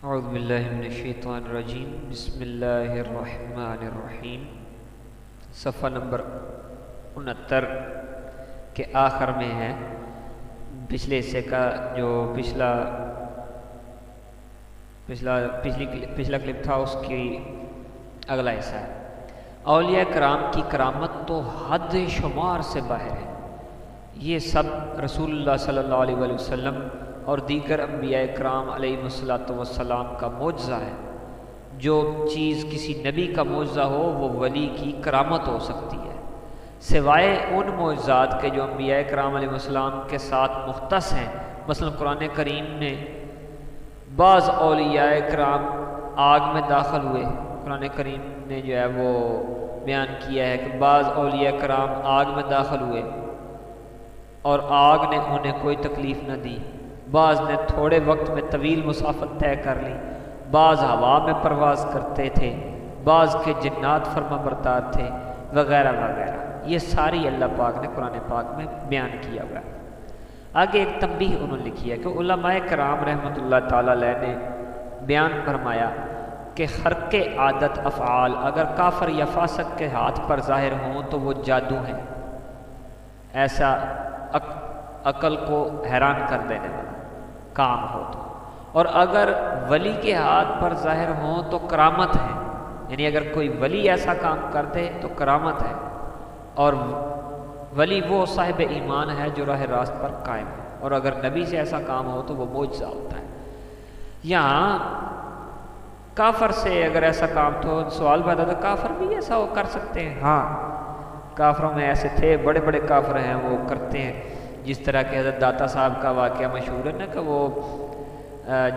اعوذ باللہ من الشیطان الرجیم بسم اللہ الرحمن الرحیم۔ صفحہ نمبر 69 کے آخر میں ہے پچھلے حصے کا جو پچھلا کلپ تھا، اس کی اگلا حصہ ہے۔ اولیاء کرام کی کرامت تو حد شمار سے باہر ہے۔ یہ سب رسول اللہ صلی اللہ علیہ وآلہ وسلم اور دیگر انبیاء کرام علیہ السلام کا معجزہ ہے۔ جو چیز کسی نبی کا معجزہ ہو وہ ولی کی کرامت ہو سکتی ہے، سوائے ان معجزات کے جو انبیاء کرام علیہ السلام کے ساتھ مختص ہیں۔ مثلا قرآن کریم میں بعض اولیاء کرام آگ میں داخل ہوئے۔ قرآن کریم نے جو ہے وہ بیان کیا ہے کہ بعض اولیاء کرام آگ میں داخل ہوئے اور آگ نے انہیں کوئی تکلیف نہ دی۔ بعض نے تھوڑے وقت میں طویل مسافت طے کر لی، بعض ہوا میں پرواز کرتے تھے، بعض کے جنات فرما بردار تھے، وغیرہ وغیرہ۔ یہ ساری اللہ پاک نے قرآن پاک میں بیان کیا ہوا ہے۔ آگے ایک تنبیہ انہوں نے لکھی ہے کہ علماء کرام رحمۃ اللہ تعالیٰ علیہ نے بیان فرمایا کہ خرق عادت افعال اگر کافر یا فاسق کے ہاتھ پر ظاہر ہوں تو وہ جادو ہیں، ایسا عقل کو حیران کر دینے والا کام ہو تو، اور اگر ولی کے ہاتھ پر ظاہر ہوں تو کرامت ہے، یعنی اگر کوئی ولی ایسا کام کر دے تو کرامت ہے، اور ولی وہ صاحب ایمان ہے جو راہ راست پر قائم ہے، اور اگر نبی سے ایسا کام ہو تو وہ معجزہ ہوتا ہے۔ یہاں کافر سے اگر ایسا کام تو سوال پیدا تھا، کافر بھی ایسا وہ کر سکتے ہیں؟ ہاں، کافروں میں ایسے تھے، بڑے بڑے کافر ہیں وہ کرتے ہیں۔ جس طرح کہ حضرت داتا صاحب کا واقعہ مشہور ہے نا کہ وہ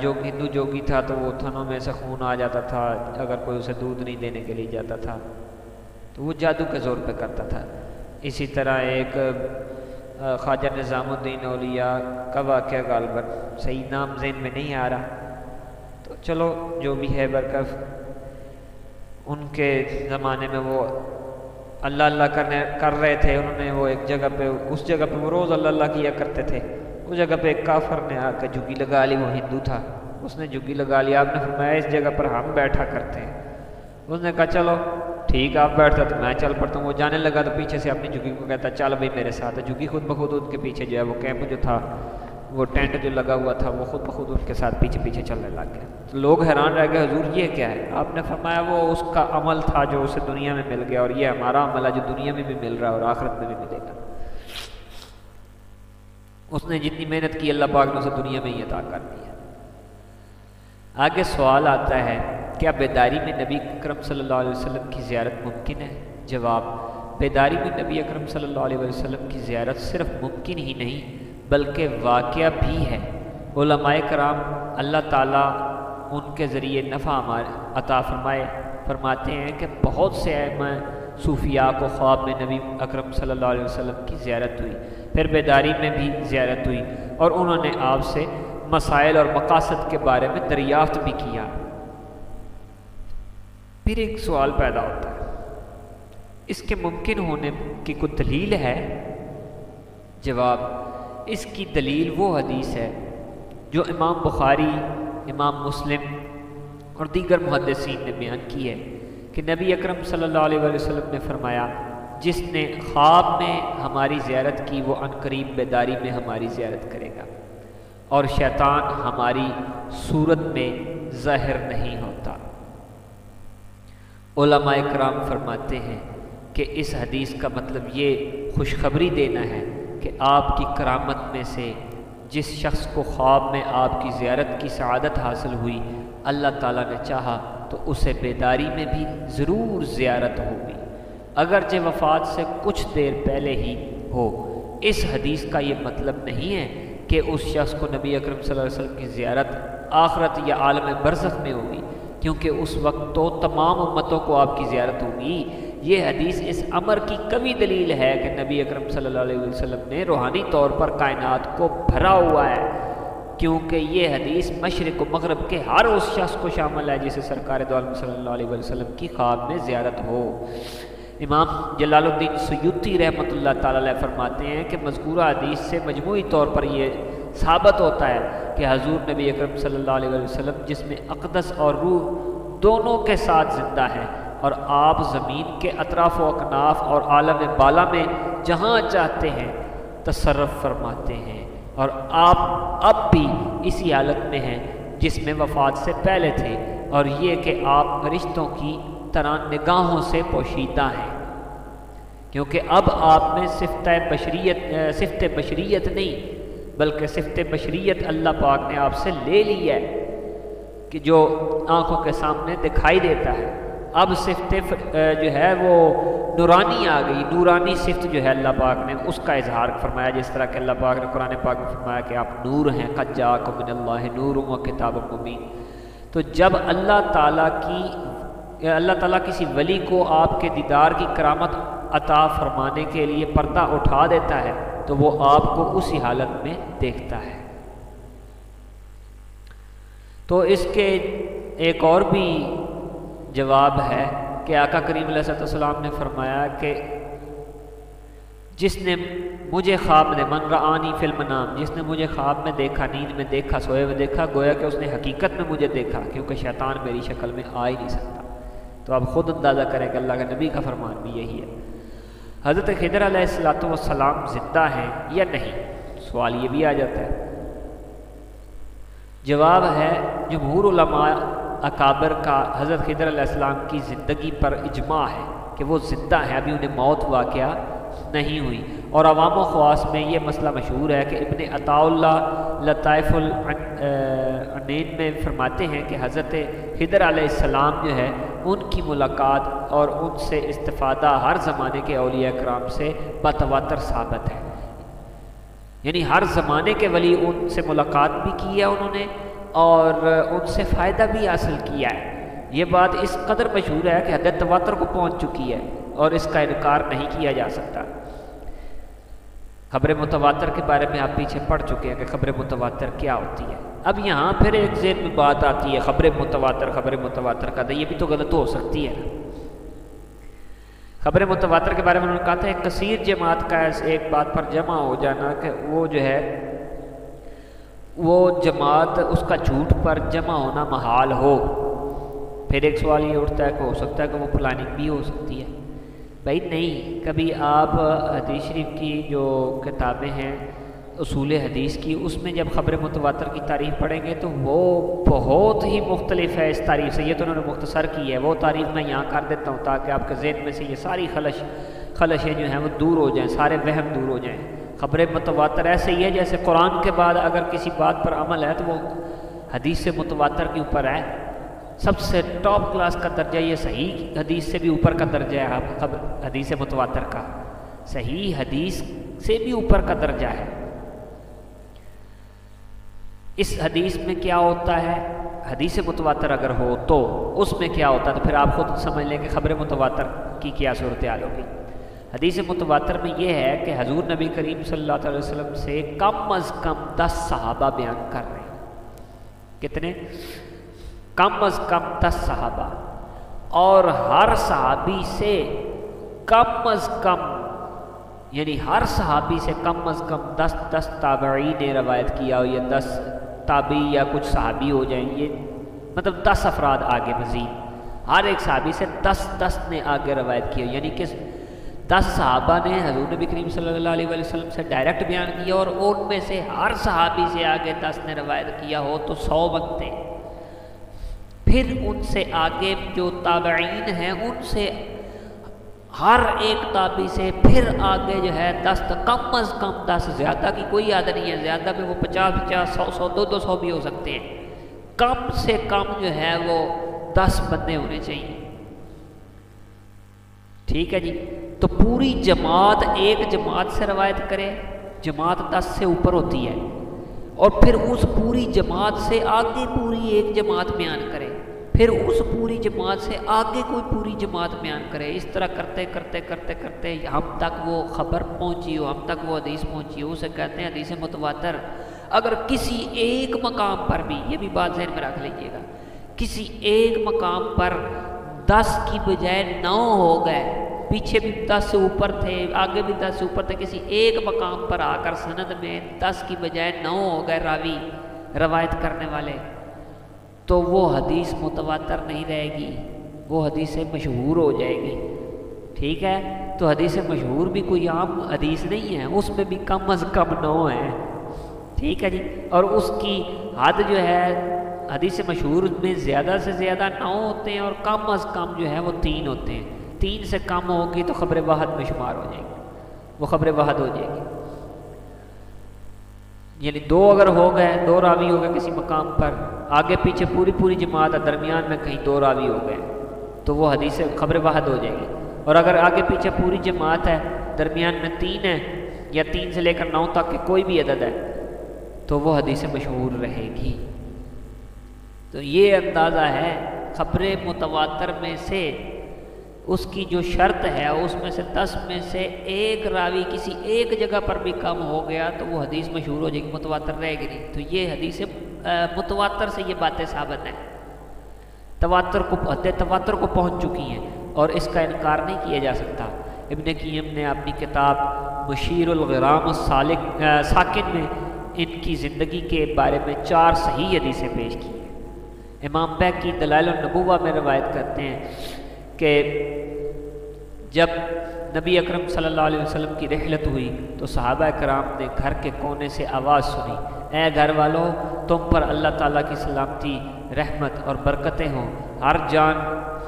جو ہندو جوگی تھا تو وہ تھنوں میں سے خون آ جاتا تھا اگر کوئی اسے دودھ نہیں دینے کے لیے جاتا تھا، تو وہ جادو کے زور پہ کرتا تھا۔ اسی طرح ایک خواجہ نظام الدین اولیاء کا واقعہ غالباً صحیح نام ذہن میں نہیں آ رہا، تو چلو جو بھی ہے برکف، ان کے زمانے میں وہ اللہ اللہ کر رہے تھے۔ انہوں نے وہ ایک جگہ پہ، اس جگہ پہ وہ روز اللہ اللہ کیا کرتے تھے۔ اس جگہ پہ ایک کافر نے آ کے جھگی لگا لی، وہ ہندو تھا، اس نے جھگی لگا لی۔ آپ نے فرمایا اس جگہ پر ہم بیٹھا کرتے ہیں۔ اس نے کہا چلو ٹھیک، آپ بیٹھتا تو میں چل پڑتا ہوں۔ وہ جانے لگا تو پیچھے سے اپنی جھگی کو کہتا چل بھائی میرے ساتھ۔ جھگی خود بخود ان کے پیچھے جو ہے وہ کیمپ جو تھا، وہ ٹینٹ جو لگا ہوا تھا، وہ خود بخود ان کے ساتھ پیچھے پیچھے چلنے لگ گیا۔ تو لوگ حیران رہ گئے، حضور یہ کیا ہے؟ آپ نے فرمایا وہ اس کا عمل تھا جو اسے دنیا میں مل گیا، اور یہ ہمارا عمل ہے جو دنیا میں بھی مل رہا ہے اور آخرت میں بھی ملے گا۔ اس نے جتنی محنت کی اللہ پاک نے اسے دنیا میں ہی عطا کر دیا۔ آگے سوال آتا ہے، کیا بیداری میں نبی اکرم صلی اللہ علیہ وسلم کی زیارت ممکن ہے؟ جواب، بیداری میں نبی اکرم صلی اللہ علیہ وسلم کی زیارت صرف ممکن ہی نہیں بلکہ واقعہ بھی ہے۔ علماء کرام اللہ تعالیٰ ان کے ذریعے نفع عطا فرماتے ہیں کہ بہت سے ائمہ صوفیاء کو خواب میں نبی اکرم صلی اللہ علیہ وسلم کی زیارت ہوئی، پھر بیداری میں بھی زیارت ہوئی، اور انہوں نے آپ سے مسائل اور مقاصد کے بارے میں دریافت بھی کیا۔ پھر ایک سوال پیدا ہوتا ہے، اس کے ممکن ہونے کی کوئی دلیل ہے؟ جواب، اس کی دلیل وہ حدیث ہے جو امام بخاری، امام مسلم اور دیگر محدثین نے بیان کی ہے کہ نبی اکرم صلی اللہ علیہ وسلم نے فرمایا، جس نے خواب میں ہماری زیارت کی وہ عنقریب بیداری میں ہماری زیارت کرے گا، اور شیطان ہماری صورت میں ظاہر نہیں ہوتا۔ علماء کرام فرماتے ہیں کہ اس حدیث کا مطلب یہ خوشخبری دینا ہے کہ آپ کی کرامت میں سے جس شخص کو خواب میں آپ کی زیارت کی سعادت حاصل ہوئی، اللہ تعالیٰ نے چاہا تو اسے بیداری میں بھی ضرور زیارت ہوگی، اگرچہ وفات سے کچھ دیر پہلے ہی ہو۔ اس حدیث کا یہ مطلب نہیں ہے کہ اس شخص کو نبی اکرم صلی اللہ علیہ وسلم کی زیارت آخرت یا عالم برزخ میں ہوگی، کیونکہ اس وقت تو تمام امتوں کو آپ کی زیارت ہوگی۔ یہ حدیث اس امر کی قوی دلیل ہے کہ نبی اکرم صلی اللہ علیہ وسلم نے روحانی طور پر کائنات کو بھرا ہوا ہے، کیونکہ یہ حدیث مشرق و مغرب کے ہر اس شخص کو شامل ہے جسے سرکار دو عالم صلی اللہ علیہ وسلم کی خواب میں زیارت ہو۔ امام جلال الدین سیوطی رحمۃ اللہ تعالی علیہ فرماتے ہیں کہ مذکورہ حدیث سے مجموعی طور پر یہ ثابت ہوتا ہے کہ حضور نبی اکرم صلی اللہ علیہ وسلم جسم اقدس اور روح دونوں کے ساتھ زندہ ہیں، اور آپ زمین کے اطراف و اکناف اور عالم بالا میں جہاں چاہتے ہیں تصرف فرماتے ہیں، اور آپ اب بھی اسی حالت میں ہیں جس میں وفات سے پہلے تھے، اور یہ کہ آپ فرشتوں کی طرح نگاہوں سے پوشیدہ ہیں، کیونکہ اب آپ میں صفت بشریت نہیں بلکہ صفت بشریت اللہ پاک نے آپ سے لے لی ہے کہ جو آنکھوں کے سامنے دکھائی دیتا ہے۔ اب صفت جو ہے وہ نورانی آ گئی، نورانی صفت جو ہے اللہ پاک نے اس کا اظہار فرمایا، جس طرح کہ اللہ پاک نے قرآن پاک میں فرمایا کہ آپ نور ہیں، قد جاءکم من اللہ نور و کتاب مبین۔ تو جب اللہ تعالیٰ کسی ولی کو آپ کے دیدار کی کرامت عطا فرمانے کے لیے پردہ اٹھا دیتا ہے تو وہ آپ کو اسی حالت میں دیکھتا ہے۔ تو اس کے ایک اور بھی جواب ہے کہ آقا کریم علیہ السلام نے فرمایا کہ جس نے مجھے خواب میں من رآنی فی المنام، جس نے مجھے خواب میں دیکھا، نیند میں دیکھا، سوئے ہوئے دیکھا، گویا کہ اس نے حقیقت میں مجھے دیکھا، کیونکہ شیطان میری شکل میں آ ہی نہیں سکتا۔ تو آپ خود اندازہ کریں کہ اللہ کے نبی کا فرمان بھی یہی ہے۔ حضرت خضر علیہ السلام زندہ ہیں یا نہیں، سوال یہ بھی آ جاتا ہے۔ جواب ہے جمہور علماء اکابر کا حضرت خضر علیہ السلام کی زندگی پر اجماع ہے کہ وہ زندہ ہیں، ابھی انہیں موت واقعہ نہیں ہوئی، اور عوام و خواص میں یہ مسئلہ مشہور ہے کہ ابن عطاء اللہ لطائف العنین میں فرماتے ہیں کہ حضرت خضر علیہ السلام جو ہے ان کی ملاقات اور ان سے استفادہ ہر زمانے کے اولیاء کرام سے بتواتر ثابت ہے، یعنی ہر زمانے کے ولی ان سے ملاقات بھی کی ہے انہوں نے اور ان سے فائدہ بھی حاصل کیا ہے۔ یہ بات اس قدر مشہور ہے کہ حد تواتر کو پہنچ چکی ہے اور اس کا انکار نہیں کیا جا سکتا۔ خبر متواتر کے بارے میں آپ پیچھے پڑھ چکے ہیں کہ خبر متواتر کیا ہوتی ہے۔ اب یہاں پھر ایک ذہن میں بات آتی ہے خبر متواتر کا، یہ بھی تو غلط ہو سکتی ہے۔ خبر متواتر کے بارے میں انہوں نے کہا تھا ایک کثیر جماعت کا ایک بات پر جمع ہو جانا کہ وہ جو ہے وہ جماعت اس کا جھوٹ پر جمع ہونا محال ہو۔ پھر ایک سوال یہ اٹھتا ہے کہ ہو سکتا ہے کہ وہ پلاننگ بھی ہو سکتی ہے۔ بھائی نہیں، کبھی آپ حدیث شریف کی جو کتابیں ہیں اصول حدیث کی، اس میں جب خبر متواتر کی تعریف پڑھیں گے تو وہ بہت ہی مختلف ہے اس تعریف سے۔ یہ تو انہوں نے مختصر کی ہے، وہ تعریف میں یہاں کر دیتا ہوں تاکہ آپ کے ذہن میں سے یہ ساری خلشیں جو ہیں وہ دور ہو جائیں، سارے وہم دور ہو جائیں۔ خبر متواتر ایسے ہی ہے جیسے قرآن کے بعد اگر کسی بات پر عمل ہے تو وہ حدیث متواتر کے اوپر ہے، سب سے ٹاپ کلاس کا درجہ، یہ صحیح حدیث سے بھی اوپر کا درجہ ہے حدیث متواتر کا، صحیح حدیث سے بھی اوپر کا درجہ ہے۔ اس حدیث میں کیا ہوتا ہے، حدیث متواتر اگر ہو تو اس میں کیا ہوتا ہے، تو پھر آپ خود سمجھ لیں کہ خبر متواتر کی کیا صورتحال ہوگی۔ حدیث متواتر میں یہ ہے کہ حضور نبی کریم صلی اللہ علیہ وسلم سے کم از کم 10 صحابہ بیان کر رہے ہیں۔ کتنے؟ کم از کم 10 صحابہ، اور ہر صحابی سے کم از کم، یعنی ہر صحابی سے کم از کم 10 تابعی نے روایت کیا ہو، یا 10 تابعی یا کچھ صحابی ہو جائیں، یہ مطلب 10 افراد آگے مزید، ہر ایک صحابی سے 10 نے آگے روایت کی ہو، یعنی کہ 10 صحابہ نے حضور نبی کریم صلی اللہ علیہ وسلم سے ڈائریکٹ بیان کیا، اور ان میں سے ہر صحابی سے آگے 10 نے روایت کیا ہو تو 100 بنتے۔ پھر ان سے آگے جو تابعین ہیں ان سے ہر ایک تابعی سے پھر آگے جو ہے 10 کم از کم 10، زیادہ کی کوئی عادت نہیں ہے، زیادہ میں وہ 50 100 200 بھی ہو سکتے ہیں، کم سے کم جو ہے وہ 10 بندے ہونے چاہیے۔ ٹھیک ہے جی، تو پوری جماعت ایک جماعت سے روایت کرے، جماعت 10 سے اوپر ہوتی ہے، اور پھر اس پوری جماعت سے آگے پوری ایک جماعت بیان کرے، پھر اس پوری جماعت سے آگے کوئی پوری جماعت بیان کرے، اس طرح کرتے کرتے کرتے کرتے ہم تک وہ خبر پہنچی ہو، ہم تک وہ حدیث پہنچی ہو، اسے کہتے ہیں حدیث متواتر۔ اگر کسی ایک مقام پر بھی، یہ بھی بات ذہن میں رکھ لیجئے گا، کسی ایک مقام پر 10 کی بجائے 9 ہو گئے پیچھے بھی 10 سے اوپر تھے، آگے بھی 10 سے اوپر تھے، کسی ایک مقام پر آ کر سند میں 10 کی بجائے 9 ہو گئے راوی روایت کرنے والے، تو وہ حدیث متواتر نہیں رہے گی، وہ حدیث مشہور ہو جائے گی۔ ٹھیک ہے، تو حدیث مشہور بھی کوئی عام حدیث نہیں ہے، اس میں بھی کم از کم 9 ہیں۔ ٹھیک ہے جی، اور اس کی حد جو ہے حدیث مشہور میں زیادہ سے زیادہ 9 ہوتے ہیں، اور کم از کم جو ہے وہ 3 ہوتے ہیں۔ 3 سے کم ہوگی تو خبر واحد میں شمار ہو جائے گی، وہ خبر واحد ہو جائے گی۔ یعنی 2 اگر ہو گئے، 2 راوی ہو گئے کسی مقام پر، آگے پیچھے پوری جماعت ہے، درمیان میں کہیں 2 راوی ہو گئے تو وہ حدیث خبر واحد ہو جائے گی۔ اور اگر آگے پیچھے پوری جماعت ہے، درمیان میں 3 ہے، یا 3 سے لے کر 9 تک کے کوئی بھی عدد ہے، تو وہ حدیث مشہور رہے گی۔ تو یہ اندازہ ہے خبر متواتر میں سے اس کی جو شرط ہے، اس میں سے 10 میں سے ایک راوی کسی ایک جگہ پر بھی کم ہو گیا تو وہ حدیث مشہور ہو جائے گی، متواتر رہے گی نہیں۔ تو یہ حدیث متواتر سے یہ باتیں ثابت ہیں، تواتر کو پہنچ چکی ہیں، اور اس کا انکار نہیں کیا جا سکتا۔ ابن قیم نے اپنی کتاب مشیر الغرام ساکن میں ان کی زندگی کے بارے میں 4 صحیح حدیثیں پیش کی ہیں۔ امام بیہقی دلائل النبوہ میں روایت کرتے ہیں کہ جب نبی اکرم صلی اللہ علیہ وسلم کی رحلت ہوئی تو صحابہ کرام نے گھر کے کونے سے آواز سنی، اے گھر والوں، تم پر اللہ تعالیٰ کی سلامتی، رحمت اور برکتیں ہوں، ہر جان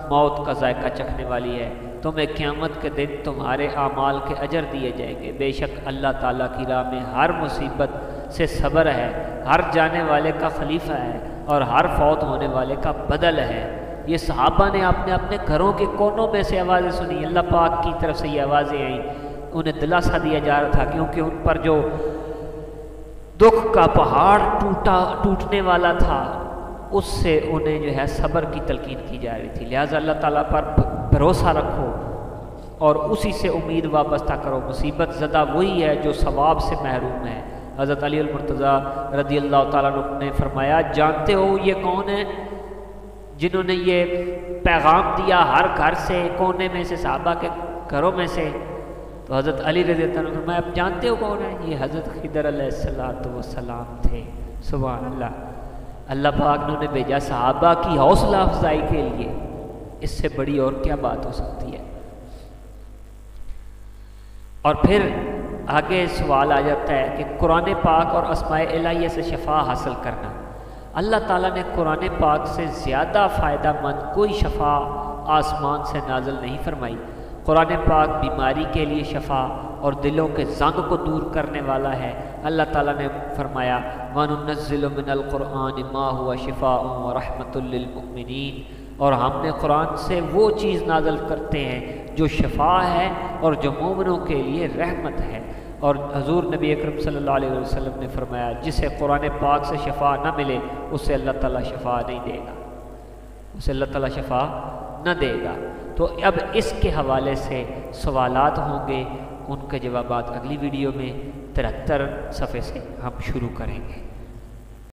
موت کا ذائقہ چکھنے والی ہے، تمہیں قیامت کے دن تمہارے اعمال کے اجر دیے جائیں گے، بے شک اللہ تعالیٰ کی راہ میں ہر مصیبت سے صبر ہے، ہر جانے والے کا خلیفہ ہے، اور ہر فوت ہونے والے کا بدل ہے۔ یہ صحابہ نے اپنے گھروں کے کونوں میں سے آوازیں سنی، اللہ پاک کی طرف سے یہ آوازیں آئیں، انہیں دلاسا دیا جا رہا تھا، کیونکہ ان پر جو دکھ کا پہاڑ ٹوٹنے والا تھا اس سے انہیں جو ہے صبر کی تلقین کی جا رہی تھی۔ لہٰذا اللہ تعالیٰ پر بھروسہ رکھو اور اسی سے امید وابستہ کرو، مصیبت زدہ وہی ہے جو ثواب سے محروم ہے۔ حضرت علی المرتضیٰ رضی اللہ تعالیٰ عنہ نے فرمایا، جانتے ہو یہ کون ہیں جنہوں نے یہ پیغام دیا ہر گھر سے، کونے میں سے، صحابہ کے گھروں میں سے؟ تو حضرت علی رضی اللہ عنہ نے فرمایا، اب جانتے ہو کون ہے؟ یہ حضرت خضر علیہ السلام تھے۔ سبحان اللہ، اللہ پاک نے انہیں بھیجا صحابہ کی حوصلہ افزائی کے لیے، اس سے بڑی اور کیا بات ہو سکتی ہے؟ اور پھر آگے سوال آ جاتا ہے کہ قرآن پاک اور اسماء الہیہ سے شفا حاصل کرنا۔ اللہ تعالیٰ نے قرآن پاک سے زیادہ فائدہ مند کوئی شفا آسمان سے نازل نہیں فرمائی۔ قرآن پاک بیماری کے لیے شفا اور دلوں کے زنگ کو دور کرنے والا ہے۔ اللہ تعالیٰ نے فرمایا، وَنُنَزِّلُ مِنَ الْقُرْآنِ مَا هُوَ شِفَاءٌ وَرَحْمَةٌ لِّلْمُؤْمِنِينَ، اور ہم نے قرآن سے وہ چیز نازل کرتے ہیں جو شفا ہے اور جو مومنوں کے لیے رحمت ہے۔ اور حضور نبی اکرم صلی اللہ علیہ وسلم نے فرمایا، جسے قرآن پاک سے شفا نہ ملے اسے اللہ تعالیٰ شفا نہیں دے گا، اسے اللہ تعالیٰ شفا نہ دے گا۔ تو اب اس کے حوالے سے سوالات ہوں گے، ان کے جوابات اگلی ویڈیو میں 73 صفحے سے ہم شروع کریں گے۔